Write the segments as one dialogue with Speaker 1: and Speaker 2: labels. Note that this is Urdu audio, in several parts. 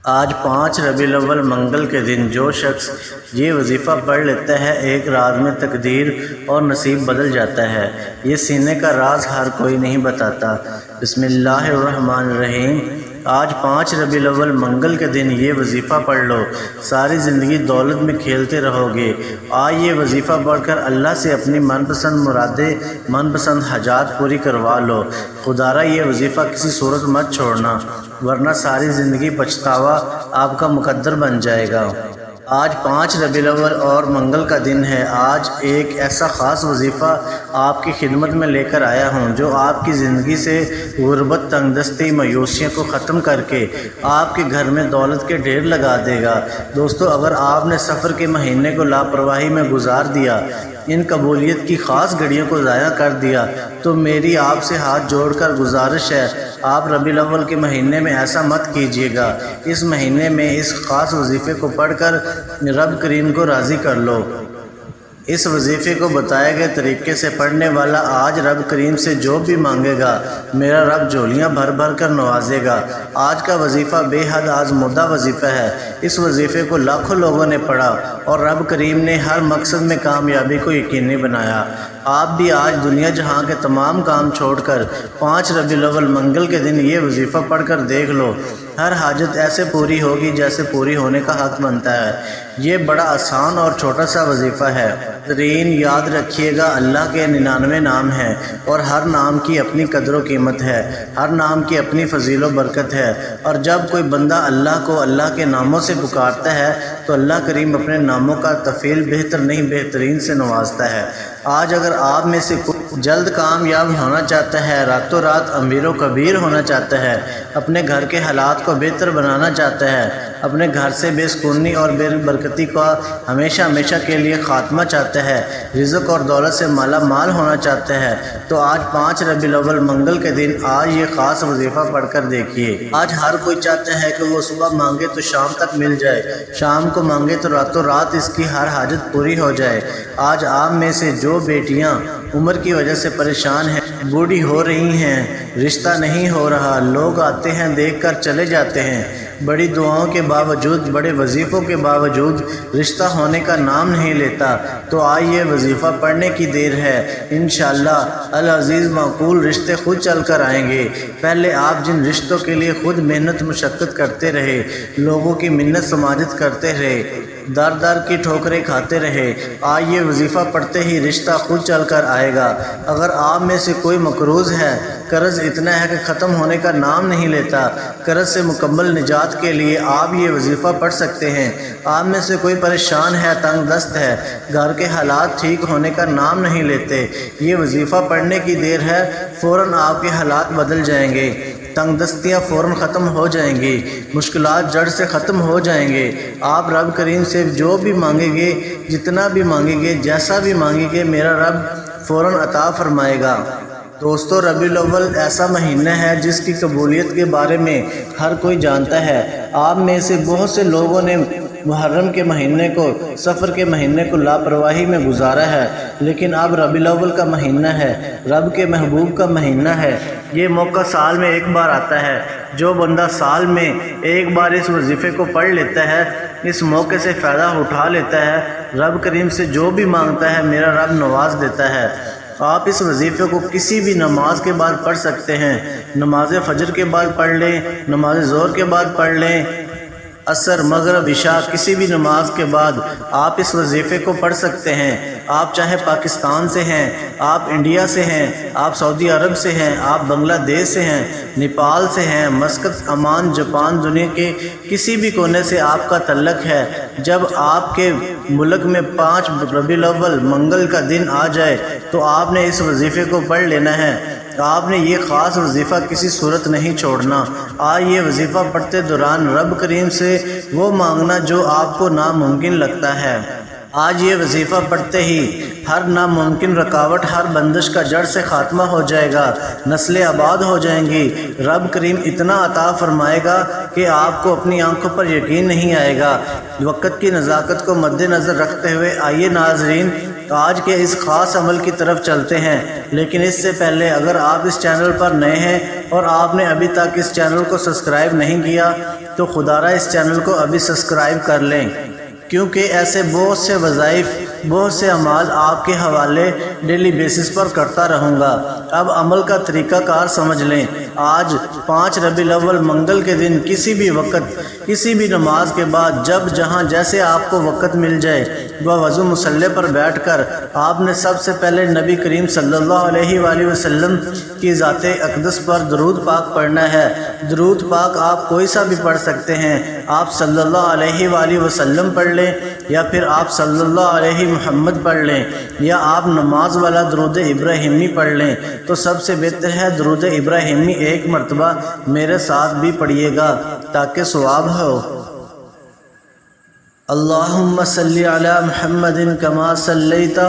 Speaker 1: آج 5 ربیع الاول منگل کے دن جو شخص یہ وظیفہ پڑھ لیتا ہے ایک رات میں تقدیر اور نصیب بدل جاتا ہے۔ یہ سینے کا راز ہر کوئی نہیں بتاتا۔ بسم اللہ الرحمن الرحیم۔ آج 5 ربیع الاول منگل کے دن یہ وظیفہ پڑھ لو، ساری زندگی دولت میں کھیلتے رہو گے۔ آج یہ وظیفہ پڑھ کر اللہ سے اپنی من پسند مرادیں، من پسند حاجات پوری کروا لو۔ خدا را یہ وظیفہ کسی صورت مت چھوڑنا، ورنہ ساری زندگی پچھتاوا آپ کا مقدر بن جائے گا۔ آج 5 ربیع الاول اور منگل کا دن ہے۔ آج ایک ایسا خاص وظیفہ آپ کی خدمت میں لے کر آیا ہوں جو آپ کی زندگی سے غربت، تنگ دستی، مایوسیوں کو ختم کر کے آپ کے گھر میں دولت کے ڈھیر لگا دے گا۔ دوستو، اگر آپ نے سفر کے مہینے کو لاپرواہی میں گزار دیا، ان قبولیت کی خاص گھڑیوں کو ضائع کر دیا، تو میری آپ سے ہاتھ جوڑ کر گزارش ہے، آپ ربیع الاول کے مہینے میں ایسا مت کیجیے گا۔ اس مہینے میں اس خاص وظیفے کو پڑھ کر رب کریم کو راضی کر لو۔ اس وظیفے کو بتائے گئے طریقے سے پڑھنے والا آج رب کریم سے جو بھی مانگے گا، میرا رب جھولیاں بھر بھر کر نوازے گا۔ آج کا وظیفہ بے حد آزمودہ وظیفہ ہے۔ اس وظیفے کو لاکھوں لوگوں نے پڑھا اور رب کریم نے ہر مقصد میں کامیابی کو یقینی بنایا۔ آپ بھی آج دنیا جہاں کے تمام کام چھوڑ کر 5 ربیع الاول منگل کے دن یہ وظیفہ پڑھ کر دیکھ لو، ہر حاجت ایسے پوری ہوگی جیسے پوری ہونے کا حق بنتا ہے۔ یہ بڑا آسان اور چھوٹا سا وظیفہ ہے۔ ترین یاد رکھیے گا، اللہ کے 99 نام ہیں اور ہر نام کی اپنی قدر و قیمت ہے، ہر نام کی اپنی فضیل و برکت ہے، اور جب کوئی بندہ اللہ کو اللہ کے ناموں سے پکارتا ہے تو اللہ کریم اپنے ناموں کا تفعیل بہتر نہیں بہترین سے نوازتا ہے۔ آج اگر آپ میں سے کوئی جلد کامیاب ہونا چاہتا ہے، راتوں رات امیر و کبیر ہونا چاہتا ہے، اپنے گھر کے حالات کو بہتر بنانا چاہتا ہے، اپنے گھر سے بے سکونی اور بے برکتی کا ہمیشہ ہمیشہ کے لیے خاتمہ چاہتا ہے، رزق اور دولت سے مالا مال ہونا چاہتا ہے، تو آج 5 ربیع الاول منگل کے دن آج یہ خاص وظیفہ پڑھ کر دیکھیے۔ آج ہر کوئی چاہتا ہے کہ وہ صبح مانگے تو شام تک مل جائے، شام کو مانگے تو راتوں رات اس کی ہر حاجت پوری ہو جائے۔ آج آپ میں سے جو بیٹیاں عمر کی وجہ سے پریشان ہیں، بوڑھی ہو رہی ہیں، رشتہ نہیں ہو رہا، لوگ آتے ہیں دیکھ کر چلے جاتے ہیں، بڑی دعاؤں کے باوجود، بڑے وظیفوں کے باوجود رشتہ ہونے کا نام نہیں لیتا، تو آج یہ وظیفہ پڑھنے کی دیر ہے۔ انشاءاللہ العزیز معقول رشتے خود چل کر آئیں گے۔ پہلے آپ جن رشتوں کے لیے خود محنت مشقت کرتے رہے، لوگوں کی منت سماجت کرتے رہے، در در کی ٹھوکریں کھاتے رہے، آج یہ وظیفہ پڑھتے ہی رشتہ خود چل کر آئے گا۔ اگر آپ میں سے کوئی مقروض ہے، قرض اتنا ہے کہ ختم ہونے کا نام نہیں لیتا، قرض سے مکمل نجات کے لیے آپ یہ وظیفہ پڑھ سکتے ہیں۔ آپ میں سے کوئی پریشان ہے، تنگ دست ہے، گھر کے حالات ٹھیک ہونے کا نام نہیں لیتے، یہ وظیفہ پڑھنے کی دیر ہے، فوراً آپ کے حالات بدل جائیں گے، تنگ دستیاں فوراً ختم ہو جائیں گی، مشکلات جڑ سے ختم ہو جائیں گے۔ آپ رب کریم سے جو بھی مانگیں گے، جتنا بھی مانگیں گے، جیسا بھی مانگیں گے، میرا رب فوراً عطا فرمائے گا۔ دوستو، ربیع الاول ایسا مہینہ ہے جس کی قبولیت کے بارے میں ہر کوئی جانتا ہے۔ آپ میں سے بہت سے لوگوں نے محرم کے مہینے کو، سفر کے مہینے کو لاپرواہی میں گزارا ہے، لیکن اب ربیع الاول کا مہینہ ہے، رب کے محبوب کا مہینہ ہے۔ یہ موقع سال میں ایک بار آتا ہے۔ جو بندہ سال میں ایک بار اس وظیفے کو پڑھ لیتا ہے، اس موقع سے فائدہ اٹھا لیتا ہے، رب کریم سے جو بھی مانگتا ہے، میرا رب نواز دیتا ہے۔ آپ اس وظیفے کو کسی بھی نماز کے بعد پڑھ سکتے ہیں۔ نماز فجر کے بعد پڑھ لیں، نماز ظہر کے بعد پڑھ لیں، عصر، مغرب، عشاء، کسی بھی نماز کے بعد آپ اس وظیفے کو پڑھ سکتے ہیں۔ آپ چاہے پاکستان سے ہیں، آپ انڈیا سے ہیں، آپ سعودی عرب سے ہیں، آپ بنگلہ دیش سے ہیں، نیپال سے ہیں، مسقط، عمان، جاپان، دنیا کے کسی بھی کونے سے آپ کا تعلق ہے، جب آپ کے ملک میں 5 ربیع الاول منگل کا دن آ جائے تو آپ نے اس وظیفے کو پڑھ لینا ہے۔ آپ نے یہ خاص وظیفہ کسی صورت نہیں چھوڑنا۔ آج یہ وظیفہ پڑھتے دوران رب کریم سے وہ مانگنا جو آپ کو ناممکن لگتا ہے۔ آج یہ وظیفہ پڑھتے ہی ہر ناممکن رکاوٹ، ہر بندش کا جڑ سے خاتمہ ہو جائے گا، نسلیں آباد ہو جائیں گی، رب کریم اتنا عطا فرمائے گا کہ آپ کو اپنی آنکھوں پر یقین نہیں آئے گا۔ وقت کی نزاکت کو مد نظر رکھتے ہوئے آئیے ناظرین، آج کے اس خاص عمل کی طرف چلتے ہیں، لیکن اس سے پہلے اگر آپ اس چینل پر نئے ہیں اور آپ نے ابھی تک اس چینل کو سبسکرائب نہیں کیا تو خدا را اس چینل کو ابھی سبسکرائب کر لیں، کیونکہ ایسے بہت سے وظائف، بہت سے اعمال آپ کے حوالے ڈیلی بیسس پر کرتا رہوں گا۔ اب عمل کا طریقہ کار سمجھ لیں۔ آج 5 ربیع الاول منگل کے دن کسی بھی وقت، کسی بھی نماز کے بعد، جب جہاں جیسے آپ کو وقت مل جائے، وضو مصلی پر بیٹھ کر آپ نے سب سے پہلے نبی کریم صلی اللہ علیہ وآلہ وسلم کی ذات اقدس پر درود پاک پڑھنا ہے۔ درود پاک آپ کوئی سا بھی پڑھ سکتے ہیں۔ آپ صلی اللہ علیہ وآلہ وسلم پڑھ لیں، یا پھر آپ صلی اللہ علیہ محمد پڑھ لیں، یا آپ نماز والا درود ابراہیمی پڑھ لیں، تو سب سے بہتر ہے درود ابراہیمی ایک مرتبہ میرے ساتھ بھی پڑھیے گا تاکہ ثواب ہو۔ اللہم صلی علی محمد کما صلیت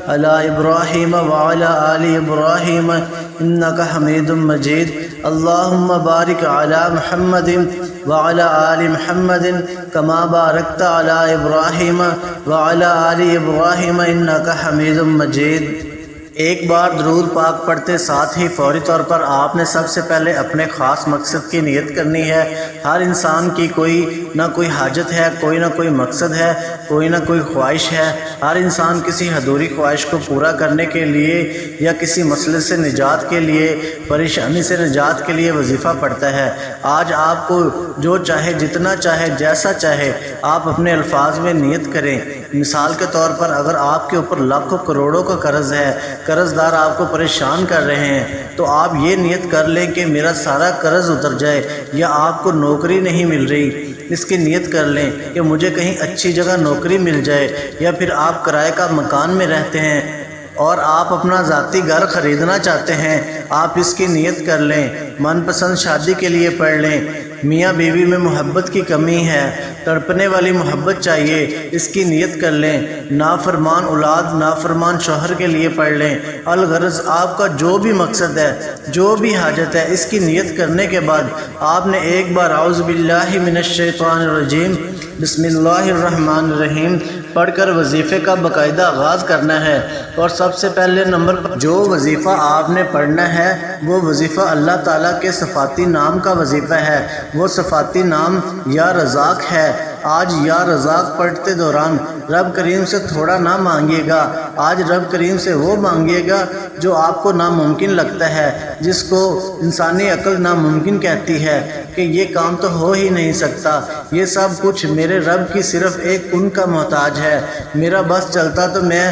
Speaker 1: علی ابراہیم وعلی آل ابراہیم انکا حمید مجید۔ اللہم بارک علی محمد وعلی آل محمد کما بارکت علی ابراہیم وعلی آل ابراہیم انکا حمید مجید۔ ایک بار درود پاک پڑھتے ساتھ ہی فوری طور پر آپ نے سب سے پہلے اپنے خاص مقصد کی نیت کرنی ہے۔ ہر انسان کی کوئی نہ کوئی حاجت ہے، کوئی نہ کوئی مقصد ہے، کوئی نہ کوئی خواہش ہے۔ ہر انسان کسی ادھوری خواہش کو پورا کرنے کے لیے یا کسی مسئلے سے نجات کے لیے، پریشانی سے نجات کے لیے وظیفہ پڑھتا ہے۔ آج آپ کو جو چاہے، جتنا چاہے، جیسا چاہے، آپ اپنے الفاظ میں نیت کریں۔ مثال کے طور پر اگر آپ کے اوپر لاکھوں کروڑوں کا قرض ہے، قرض دار آپ کو پریشان کر رہے ہیں، تو آپ یہ نیت کر لیں کہ میرا سارا قرض اتر جائے، یا آپ کو نوکری نہیں مل رہی، اس کی نیت کر لیں کہ مجھے کہیں اچھی جگہ نوکری مل جائے، یا پھر آپ کرائے کا مکان میں رہتے ہیں اور آپ اپنا ذاتی گھر خریدنا چاہتے ہیں، آپ اس کی نیت کر لیں۔ من پسند شادی کے لیے پڑھ لیں۔ میاں بیوی میں محبت کی کمی ہے، تڑپنے والی محبت چاہیے، اس کی نیت کر لیں۔ نافرمان اولاد، نافرمان شوہر کے لیے پڑھ لیں۔ الغرض آپ کا جو بھی مقصد ہے، جو بھی حاجت ہے، اس کی نیت کرنے کے بعد آپ نے ایک بار اعوذ باللہ من الشیطان الرجیم بسم اللہ الرحمن الرحیم پڑھ کر وظیفے کا باقاعدہ آغاز کرنا ہے۔ اور سب سے پہلے نمبر پر جو وظیفہ آپ نے پڑھنا ہے وہ وظیفہ اللہ تعالیٰ کے صفاتی نام کا وظیفہ ہے۔ وہ صفاتی نام یا رزاق ہے۔ آج یا رزاق پڑھتے دوران رب کریم سے تھوڑا نہ مانگیے گا، آج رب کریم سے وہ مانگیے گا جو آپ کو ناممکن لگتا ہے، جس کو انسانی عقل ناممکن کہتی ہے کہ یہ کام تو ہو ہی نہیں سکتا، یہ سب کچھ میرے رب کی صرف ایک کن کا محتاج ہے۔ میرا بس چلتا تو میں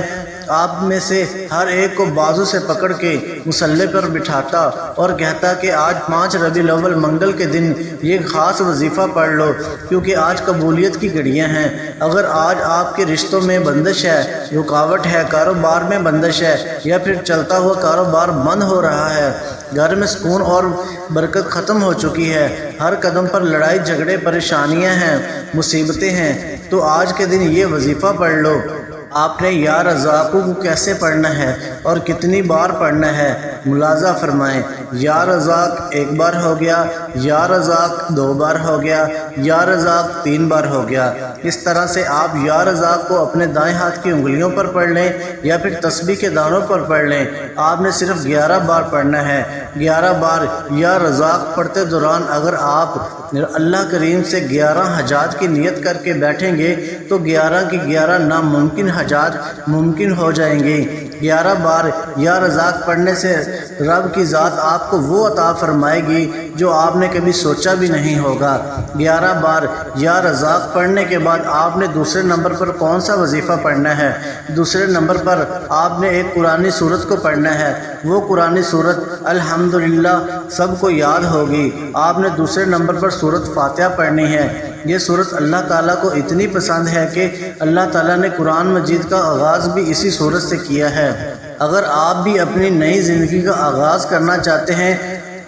Speaker 1: آپ میں سے ہر ایک کو بازو سے پکڑ کے مصلی پر بٹھاتا اور کہتا کہ آج 5 ربیع الاول منگل کے دن یہ خاص وظیفہ پڑھ لو، کیونکہ آج قبولیت کی گھڑیاں ہیں۔ اگر آج آپ کے رشتوں میں بندش ہے، رکاوٹ ہے، کاروبار میں بندش ہے، یا پھر چلتا ہوا کاروبار بند ہو رہا ہے، گھر میں سکون اور برکت ختم ہو چکی ہے، ہر قدم پر لڑائی جھگڑے، پریشانیاں ہیں، مصیبتیں ہیں، تو آج کے دن یہ وظیفہ پڑھ لو۔ آپ نے یا رزاق کو کیسے پڑھنا ہے اور کتنی بار پڑھنا ہے، ملاحظہ فرمائیں۔ یا رزاق ایک بار ہو گیا، یا رزاق 2 بار ہو گیا، یا رزاق 3 بار ہو گیا۔ اس طرح سے آپ یا رزاق کو اپنے دائیں ہاتھ کی انگلیوں پر پڑھ لیں یا پھر تسبیح کے دانوں پر پڑھ لیں۔ آپ نے صرف 11 بار پڑھنا ہے۔ 11 بار یا رزاق پڑھتے دوران اگر آپ اللہ کریم سے 11 حاجات کی نیت کر کے بیٹھیں گے تو 11 کی 11 ناممکن حاجات ممکن ہو جائیں گے۔ 11 بار یا رزاق پڑھنے سے رب کی ذات آپ کو وہ عطا فرمائے گی جو آپ نے کبھی سوچا بھی نہیں ہوگا۔ 11 بار یا رزاق پڑھنے کے بعد آپ نے دوسرے نمبر پر کون سا وظیفہ پڑھنا ہے؟ دوسرے نمبر پر آپ نے ایک قرآنی سورت کو پڑھنا ہے۔ وہ قرآنی سورت الحمدللہ سب کو یاد ہوگی۔ آپ نے دوسرے نمبر پر سورت فاتحہ پڑھنی ہے۔ یہ سورت اللہ تعالیٰ کو اتنی پسند ہے کہ اللہ تعالیٰ نے قرآن مجید کا آغاز بھی اسی سورت سے کیا ہے۔ اگر آپ بھی اپنی نئی زندگی کا آغاز کرنا چاہتے ہیں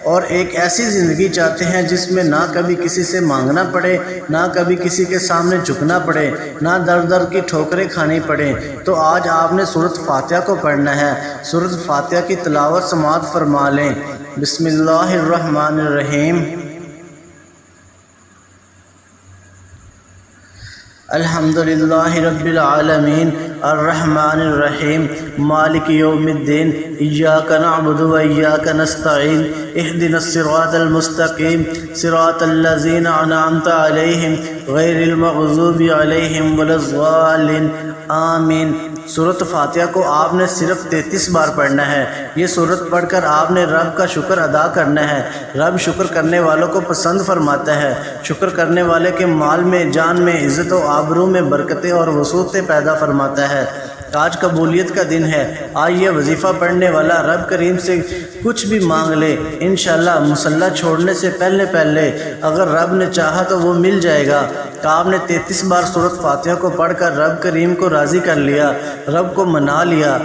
Speaker 1: اور ایک ایسی زندگی چاہتے ہیں جس میں نہ کبھی کسی سے مانگنا پڑے، نہ کبھی کسی کے سامنے جھکنا پڑے، نہ در در کی ٹھوکریں کھانی پڑیں، تو آج آپ نے سورت فاتحہ کو پڑھنا ہے۔ سورت فاتحہ کی تلاوت سماعت فرما لیں۔ بسم اللہ الرحمن الرحیم۔ الحمدللہ رب العالمین الرحمن الرحیم مالک یوم الدین ایاک نعبد و ایاک نستعین اہدنا الصراط المستقیم صراط الذین انعمت علیہم غیر المغضوب علیہم ولا الضالین آمین۔ سورۃ فاتحہ کو آپ نے صرف 33 بار پڑھنا ہے۔ یہ سورت پڑھ کر آپ نے رب کا شکر ادا کرنا ہے۔ رب شکر کرنے والوں کو پسند فرماتا ہے۔ شکر کرنے والے کے مال میں، جان میں، عزت و آبرو میں برکتیں اور وسعتیں پیدا فرماتا ہے۔ آج قبولیت کا دن ہے۔ آج یہ وظیفہ پڑھنے والا رب کریم سے کچھ بھی مانگ لے، انشاءاللہ مصلی چھوڑنے سے پہلے اگر رب نے چاہا تو وہ مل جائے گا۔ تو آپ نے 33 بار سورۃ فاتحہ کو پڑھ کر رب کریم کو راضی کر لیا، رب کو منا لیا۔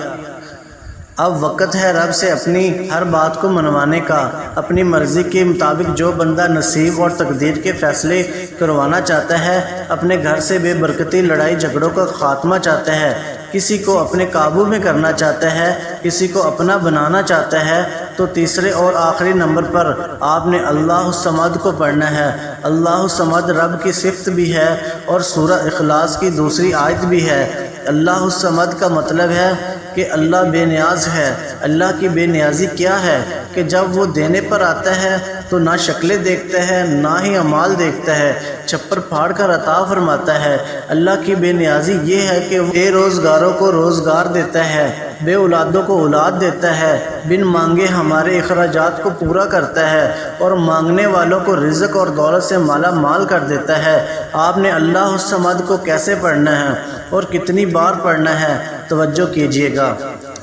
Speaker 1: اب وقت ہے رب سے اپنی ہر بات کو منوانے کا۔ اپنی مرضی کے مطابق جو بندہ نصیب اور تقدیر کے فیصلے کروانا چاہتا ہے، اپنے گھر سے بے برکتی، لڑائی جھگڑوں کا خاتمہ چاہتا ہے، کسی کو اپنے قابو میں کرنا چاہتا ہے، کسی کو اپنا بنانا چاہتا ہے، تو تیسرے اور آخری نمبر پر آپ نے اللہ الصمد کو پڑھنا ہے۔ اللہ الصمد رب کی صفت بھی ہے اور سورہ اخلاص کی دوسری آیت بھی ہے۔ اللہ الصمد کا مطلب ہے کہ اللہ بے نیاز ہے۔ اللہ کی بے نیازی کیا ہے کہ جب وہ دینے پر آتا ہے تو نہ شکلیں دیکھتا ہے نہ ہی اعمال دیکھتا ہے، چھپر پھاڑ کر عطا فرماتا ہے۔ اللہ کی بے نیازی یہ ہے کہ وہ بے روزگاروں کو روزگار دیتا ہے، بے اولادوں کو اولاد دیتا ہے، بن مانگے ہمارے اخراجات کو پورا کرتا ہے اور مانگنے والوں کو رزق اور دولت سے مالا مال کر دیتا ہے۔ آپ نے اللہ الصمد کو کیسے پڑھنا ہے اور کتنی بار پڑھنا ہے، توجہ کیجیے گا۔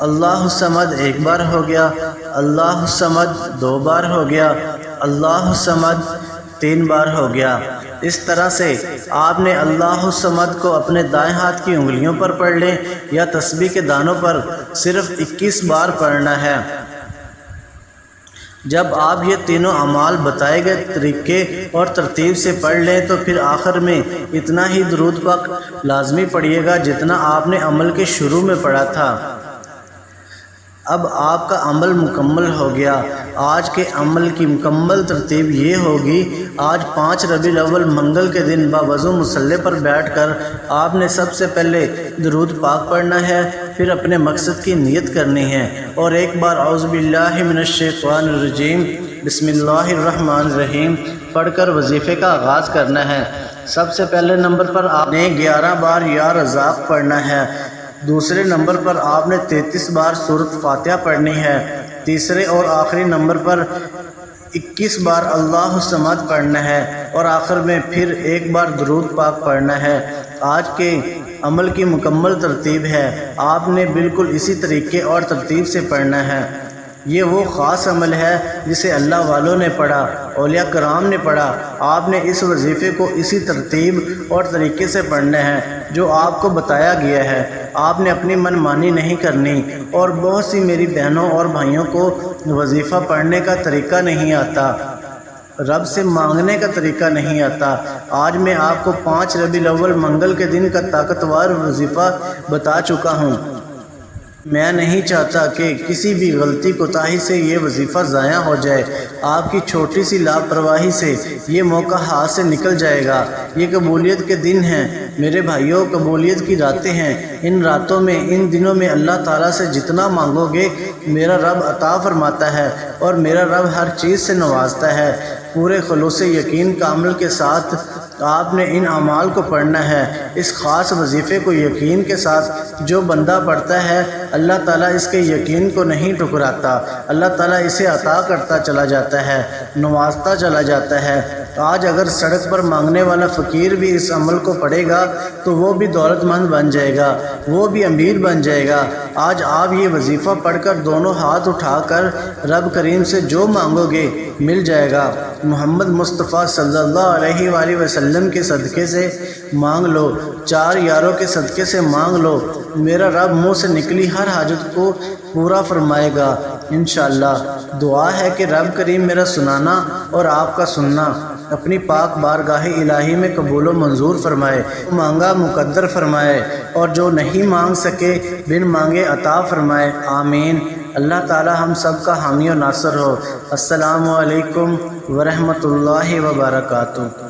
Speaker 1: اللہ الصمد 1 بار ہو گیا، اللہ الصمد 2 بار ہو گیا، اللہ الصمد 3 بار ہو گیا۔ اس طرح سے آپ نے اللہ الصمد کو اپنے دائیں ہاتھ کی انگلیوں پر پڑھ لیں یا تسبیح کے دانوں پر صرف 21 بار پڑھنا ہے۔ جب آپ یہ تینوں اعمال بتائے گئے طریقے اور ترتیب سے پڑھ لیں تو پھر آخر میں اتنا ہی درود پاک لازمی پڑھیے گا جتنا آپ نے عمل کے شروع میں پڑھا تھا۔ اب آپ کا عمل مکمل ہو گیا۔ آج کے عمل کی مکمل ترتیب یہ ہوگی، آج 5 ربیع الاول منگل کے دن باوضو مصلی پر بیٹھ کر آپ نے سب سے پہلے درود پاک پڑھنا ہے، پھر اپنے مقصد کی نیت کرنی ہے اور ایک بار اعوذ باللہ من الشیطان الرجیم بسم اللہ الرحمن الرحیم پڑھ کر وظیفے کا آغاز کرنا ہے۔ سب سے پہلے نمبر پر آپ نے 11 بار یا رزاق پڑھنا ہے۔ دوسرے نمبر پر آپ نے 33 بار سورۃ فاتحہ پڑھنی ہے۔ تیسرے اور آخری نمبر پر 21 بار اللہ الصمد پڑھنا ہے اور آخر میں پھر 1 بار درود پاک پڑھنا ہے۔ آج کے عمل کی مکمل ترتیب ہے، آپ نے بالکل اسی طریقے اور ترتیب سے پڑھنا ہے۔ یہ وہ خاص عمل ہے جسے اللہ والوں نے پڑھا، اولیاء کرام نے پڑھا۔ آپ نے اس وظیفے کو اسی ترتیب اور طریقے سے پڑھنا ہے جو آپ کو بتایا گیا ہے۔ آپ نے اپنی من مانی نہیں کرنی۔ اور بہت سی میری بہنوں اور بھائیوں کو وظیفہ پڑھنے کا طریقہ نہیں آتا، رب سے مانگنے کا طریقہ نہیں آتا۔ آج میں آپ کو 5 ربیع الاول منگل کے دن کا طاقتور وظیفہ بتا چکا ہوں۔ میں نہیں چاہتا کہ کسی بھی غلطی کوتاہی سے یہ وظیفہ ضائع ہو جائے۔ آپ کی چھوٹی سی لاپرواہی سے یہ موقع ہاتھ سے نکل جائے گا۔ یہ قبولیت کے دن ہیں میرے بھائیوں، قبولیت کی راتیں ہیں۔ ان راتوں میں، ان دنوں میں اللہ تعالیٰ سے جتنا مانگو گے میرا رب عطا فرماتا ہے اور میرا رب ہر چیز سے نوازتا ہے۔ پورے خلوص یقین کامل کے ساتھ آپ نے ان اعمال کو پڑھنا ہے۔ اس خاص وظیفے کو یقین کے ساتھ جو بندہ پڑھتا ہے، اللہ تعالیٰ اس کے یقین کو نہیں ٹھکراتا، اللہ تعالیٰ اسے عطا کرتا چلا جاتا ہے، نوازتا چلا جاتا ہے۔ آج اگر سڑک پر مانگنے والا فقیر بھی اس عمل کو پڑھے گا تو وہ بھی دولت مند بن جائے گا، وہ بھی امیر بن جائے گا۔ آج آپ یہ وظیفہ پڑھ کر دونوں ہاتھ اٹھا کر رب کریم سے جو مانگو گے مل جائے گا۔ محمد مصطفیٰ صلی اللہ علیہ وآلہ وسلم کے صدقے سے مانگ لو، 4 یاروں کے صدقے سے مانگ لو، میرا رب منہ سے نکلی ہر حاجت کو پورا فرمائے گا انشاءاللہ۔ دعا ہے کہ رب کریم میرا سنانا اور آپ کا سننا اپنی پاک بارگاہ الہی میں قبول و منظور فرمائے، مانگا مقدر فرمائے اور جو نہیں مانگ سکے بن مانگے عطا فرمائے، آمین۔ اللہ تعالی ہم سب کا حامی و ناصر ہو۔ السلام علیکم ورحمۃ اللہ وبرکاتہ۔